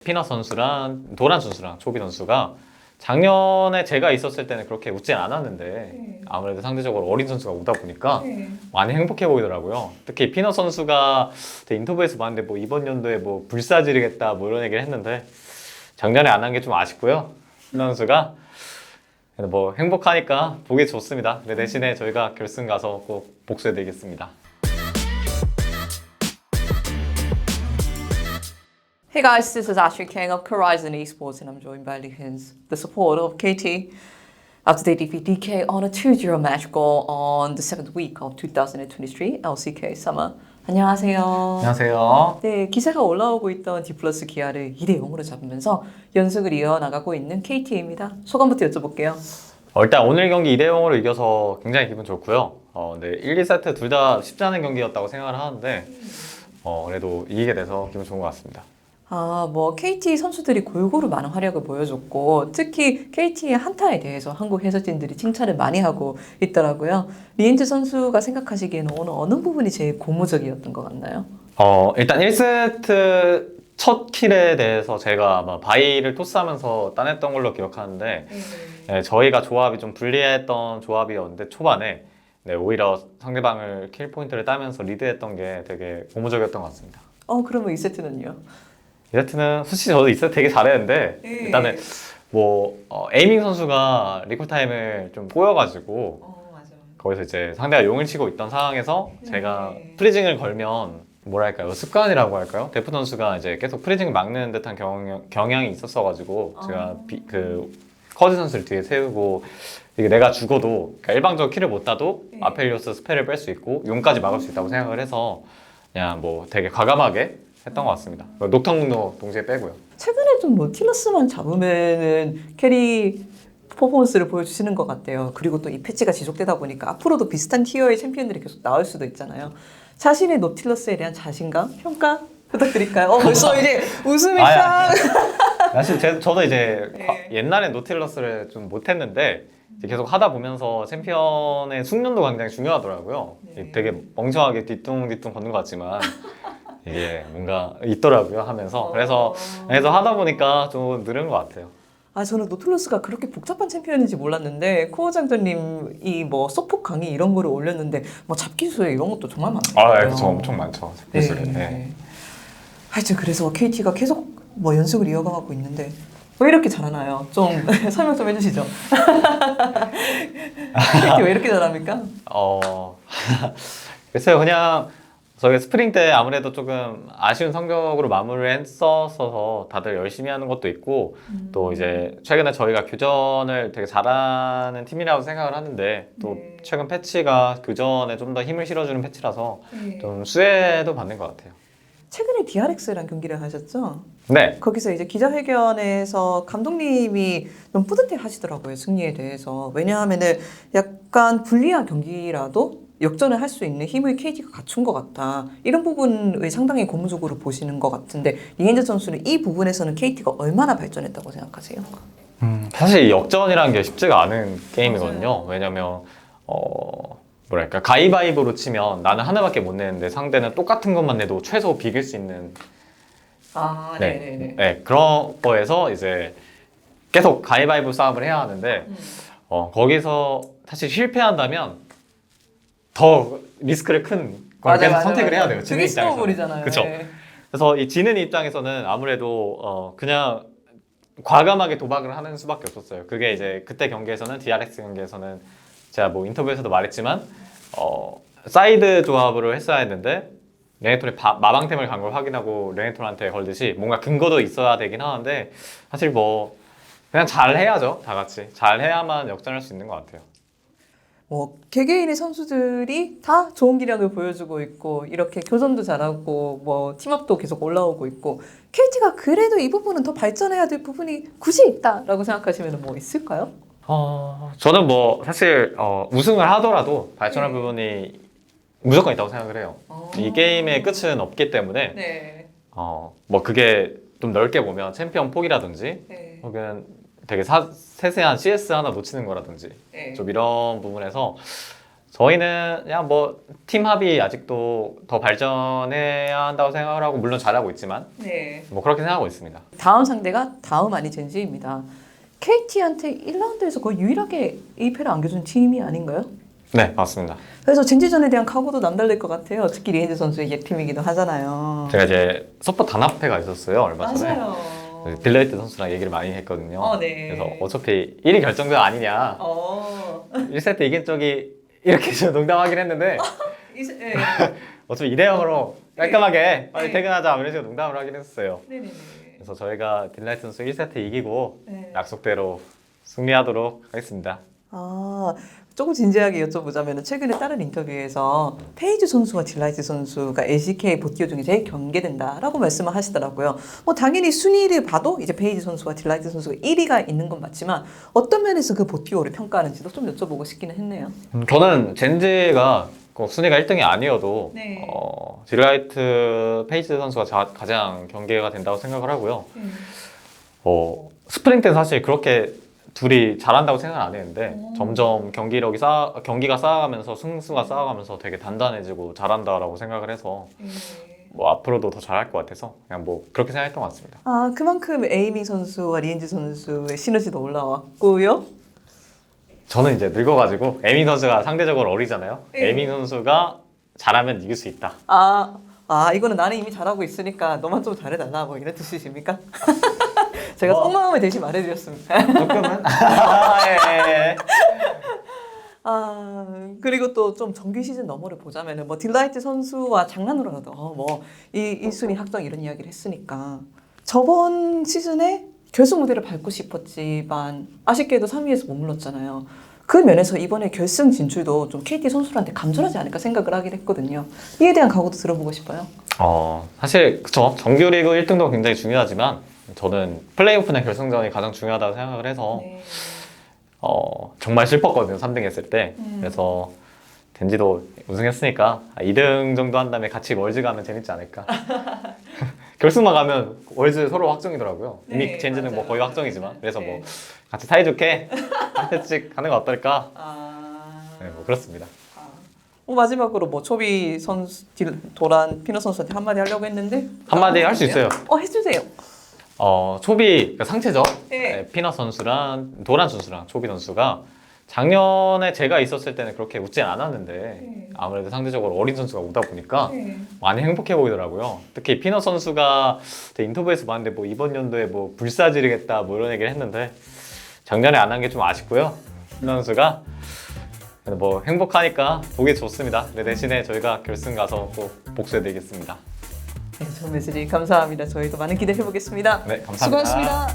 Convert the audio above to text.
피넛 선수랑 도란 선수랑 초비 선수가 작년에 제가 있었을 때는 그렇게 웃진 않았는데 아무래도 상대적으로 어린 선수가 오다 보니까 많이 행복해 보이더라고요. 특히 피넛 선수가 제 인터뷰에서 봤는데 뭐 이번 연도에 뭐 불사지르겠다 뭐 이런 얘기를 했는데 작년에 안 한 게 좀 아쉽고요. 피넛 선수가 뭐 행복하니까 보기 좋습니다. 근데 대신에 저희가 결승 가서 꼭 복수해드리겠습니다. Hey guys, this is Ashley King of Horizon Esports and I'm joined by Lee Hins, the supporter of KT. After they defeat DK on a 2-0 match goal on the 7th week of 2023 LCK Summer. 안녕하세요. 안녕하세요. 네, 기세가 올라오고 있던 디플러스 기아를 2대0으로 잡으면서 연승을 이어나가고 있는 KT입니다. 소감부터 여쭤볼게요. 일단 오늘 경기 2대0으로 이겨서 굉장히 기분 좋고요. 네, 1, 2세트 둘 다 쉽지 않은 경기였다고 생각을 하는데 그래도 이기게 돼서 기분 좋은 것 같습니다. KT 선수들이 골고루 많은 활약을 보여줬고 특히 KT의 한타에 대해서 한국 해설진들이 칭찬을 많이 하고 있더라고요. 리엔즈 선수가 생각하시기에는 오늘 어느 부분이 제일 고무적이었던 것 같나요? 일단 1세트 첫 킬에 대해서 제가 아마 바이를 토스하면서 따냈던 걸로 기억하는데 네, 저희가 조합이 좀 불리했던 조합이었는데 초반에 오히려 상대방을 킬 포인트를 따면서 리드했던 게 되게 고무적이었던 것 같습니다. 그러면 2세트는요? 2세트는 솔직히 저도 2세트 되게 잘했는데 일단은 에이밍 선수가 리콜 타임을 좀 꼬여가지고 맞아. 거기서 이제 상대가 용을 치고 있던 상황에서 제가 프리징을 걸면 뭐랄까요, 습관이라고 할까요? 데프 선수가 이제 계속 프리징을 막는 듯한 경향이 있었어가지고 제가 커즈 선수를 뒤에 세우고 이게 내가 죽어도 그러니까 일방적으로 킬을 못 따도 아펠리오스 스펠을 뺄 수 있고 용까지 막을 수 있다고 생각을 해서 그냥 뭐 되게 과감하게 했던 것 같습니다. 녹턴도 동시에 빼고요. 최근에 좀 노틸러스만 잡으면은 캐리 퍼포먼스를 보여주시는 것 같아요. 그리고 또 이 패치가 지속되다 보니까 앞으로도 비슷한 티어의 챔피언들이 계속 나올 수도 있잖아요. 자신의 노틸러스에 대한 자신감, 평가 부탁드릴까요? 벌써 이제 웃음이 쫙. 사실 저도 이제 옛날에 노틸러스를 좀 못했는데 이제 계속 하다 보면서 챔피언의 숙련도가 굉장히 중요하더라고요. 되게 멍청하게 뒤뚱뒤뚱 걷는 것 같지만 이게 뭔가 있더라고요 하면서 그래서 하다 보니까 좀 늘은 것 같아요. 저는 노틸러스가 그렇게 복잡한 챔피언인지 몰랐는데 코어 장전님이 뭐 서포 강의 이런 거를 올렸는데 뭐 잡기수에 이런 것도 정말 많아요. 그렇죠. 엄청 많죠. 잡기술에. 네. 하여튼 그래서 KT가 계속 뭐 연습을 이어가고 있는데 왜 이렇게 잘하나요? 좀 설명 좀 해주시죠. KT 왜 이렇게 잘합니까? 글쎄요, 그냥 저희 스프링 때 아무래도 조금 아쉬운 성적으로 마무리를 했었어서 다들 열심히 하는 것도 있고 또 이제 최근에 저희가 교전을 되게 잘하는 팀이라고 생각을 하는데 또 최근 패치가 교전에 좀 더 힘을 실어주는 패치라서 좀 수혜도 받는 것 같아요. 최근에 DRX랑 경기를 하셨죠? 네. 거기서 이제 기자회견에서 감독님이 좀 뿌듯해 하시더라고요, 승리에 대해서. 왜냐하면은 약간 불리한 경기라도 역전을 할 수 있는 힘을 KT가 갖춘 것 같다. 이런 부분을 상당히 고무적으로 보시는 것 같은데 리엔즈 선수는 이 부분에서는 KT가 얼마나 발전했다고 생각하세요? 사실 역전이라는 게 쉽지가 않은 게임이거든요. 왜냐면 뭐랄까 가위바위보로 치면 나는 하나밖에 못 내는데 상대는 똑같은 것만 내도 최소 비길 수 있는 네, 그런 거에서 이제 계속 가위바위보 싸움을 해야 하는데 거기서 사실 실패한다면 더 리스크를 큰 걸 계속 선택을 해야 돼요. 지는 입장에서. 스노우볼이잖아요. 그렇죠. 그래서 이 지는 입장에서는 아무래도 그냥 과감하게 도박을 하는 수밖에 없었어요. 그게 이제 그때 경기에서는 DRX 경기에서는 제가 뭐 인터뷰에서도 말했지만 사이드 조합으로 했어야 했는데 레네톤이 마방템을 간 걸 확인하고 레네톤한테 걸듯이 뭔가 근거도 있어야 되긴 하는데 사실 뭐 그냥 잘 해야죠. 다 같이 잘 해야만 역전할 수 있는 것 같아요. 개개인의 선수들이 다 좋은 기량을 보여주고 있고 이렇게 교전도 잘하고 뭐 팀업도 계속 올라오고 있고 KT가 그래도 이 부분은 더 발전해야 될 부분이 굳이 있다라고 생각하시면 뭐 있을까요? 저는 뭐 사실 우승을 하더라도 발전할 부분이 무조건 있다고 생각을 해요. 이 게임의 끝은 없기 때문에 뭐 그게 좀 넓게 보면 챔피언 폭이라든지 혹은 되게 세세한 CS 하나 놓치는 거라든지 좀 이런 부분에서 저희는 그냥 뭐 팀 합이 아직도 더 발전해야 한다고 생각을 하고 물론 잘하고 있지만 네. 뭐 그렇게 생각하고 있습니다. 다음 상대가 다음 아니 젠지입니다. KT한테 1라운드에서 거의 유일하게 2패를 안겨준 팀이 아닌가요? 네, 맞습니다. 그래서 젠지전에 대한 각오도 남다를 것 같아요. 특히 리엔즈 선수의 옛팀이기도 하잖아요. 제가 이제 서포 단합회가 있었어요 얼마 전에. 맞아요. 딜라이트 선수랑 얘기를 많이 했거든요. 네. 그래서 어차피 1위 결정전 아니냐. 1세트 이긴 쪽이 이렇게 좀 농담하긴 했는데 네. 어차피 2대0으로 깔끔하게 빨리 네. 퇴근하자 이런 식으로 농담을 하긴 했어요. 네네네. 그래서 저희가 딜라이트 선수 1세트 이기고 네. 약속대로 승리하도록 하겠습니다. 조금 진지하게 여쭤보자면 최근에 다른 인터뷰에서 페이지 선수와 딜라이트 선수가 LCK 보티오 중에 제일 경계된다라고 말씀을 하시더라고요. 뭐 당연히 순위를 봐도 이제 페이지 선수와 딜라이트 선수가 1위가 있는 건 맞지만 어떤 면에서 그 보티오를 평가하는지도 좀 여쭤보고 싶기는 했네요. 저는 젠지가 꼭 순위가 1등이 아니어도 네. 딜라이트 페이지 선수가 가장 경계가 된다고 생각을 하고요. 스프링 때는 사실 그렇게 둘이 잘한다고 생각을 안 했는데 점점 경기가 쌓아가면서 승수가 쌓아가면서 되게 단단해지고 잘한다라고 생각을 해서 뭐 앞으로도 더 잘할 것 같아서 그냥 뭐 그렇게 생각했던 것 같습니다. 그만큼 에이밍 선수와 리엔즈 선수의 시너지도 올라왔고요. 저는 이제 늙어가지고 에밍 선수가 상대적으로 어리잖아요. 네. 에밍 선수가 잘하면 이길 수 있다. 이거는 나는 이미 잘하고 있으니까 너만 좀 잘해달라 뭐 이런 뜻이십니까? 제가 속마음을 대신 말해드렸습니다. 조금은. 예. 그리고 또 좀 정규 시즌 너머를 보자면은 뭐 딜라이트 선수와 장난으로라도 이 순위 확정 이런 이야기를 했으니까 저번 시즌에 결승 무대를 밟고 싶었지만 아쉽게도 3위에서 머물렀잖아요. 그 면에서 이번에 결승 진출도 좀 KT 선수들한테 감전하지 않을까 생각을 하긴 했거든요. 이에 대한 각오도 들어보고 싶어요. 사실 그쵸. 정규리그 1등도 굉장히 중요하지만 저는 플레이오프나 결승전이 가장 중요하다고 생각을 해서 네. 정말 슬펐거든요. 3등 했을 때. 그래서 젠지도 우승했으니까 2등 정도 한 다음에 같이 월즈 가면 재밌지 않을까. 결승만 가면 월즈 서로 확정이더라고요. 이미 네, 젠지는 뭐 맞아요. 거의 확정이지만. 그래서 네. 뭐 같이 사이좋게 한 패씩 하는 거 어떨까? 네, 뭐 그렇습니다. 마지막으로 뭐 초비 선수, 도란, 피너 선수한테 한마디 하려고 했는데 한마디 할 수 있어요. 해주세요. 초비 상체죠. 네. 피넛 선수랑 도란 선수랑 초비 선수가 작년에 제가 있었을 때는 그렇게 웃진 않았는데 아무래도 상대적으로 어린 선수가 오다 보니까 많이 행복해 보이더라고요. 특히 피넛 선수가 제 인터뷰에서 봤는데 뭐 이번 연도에 뭐 불사지르겠다 뭐 이런 얘기를 했는데 작년에 안 한 게 좀 아쉽고요. 피넛 선수가 뭐 행복하니까 보기 좋습니다. 근데 대신에 저희가 결승 가서 꼭 복수해드리겠습니다. 네, 전 메시지 감사합니다. 저희도 많은 기대해 보겠습니다. 네, 감사합니다. 수고하셨습니다.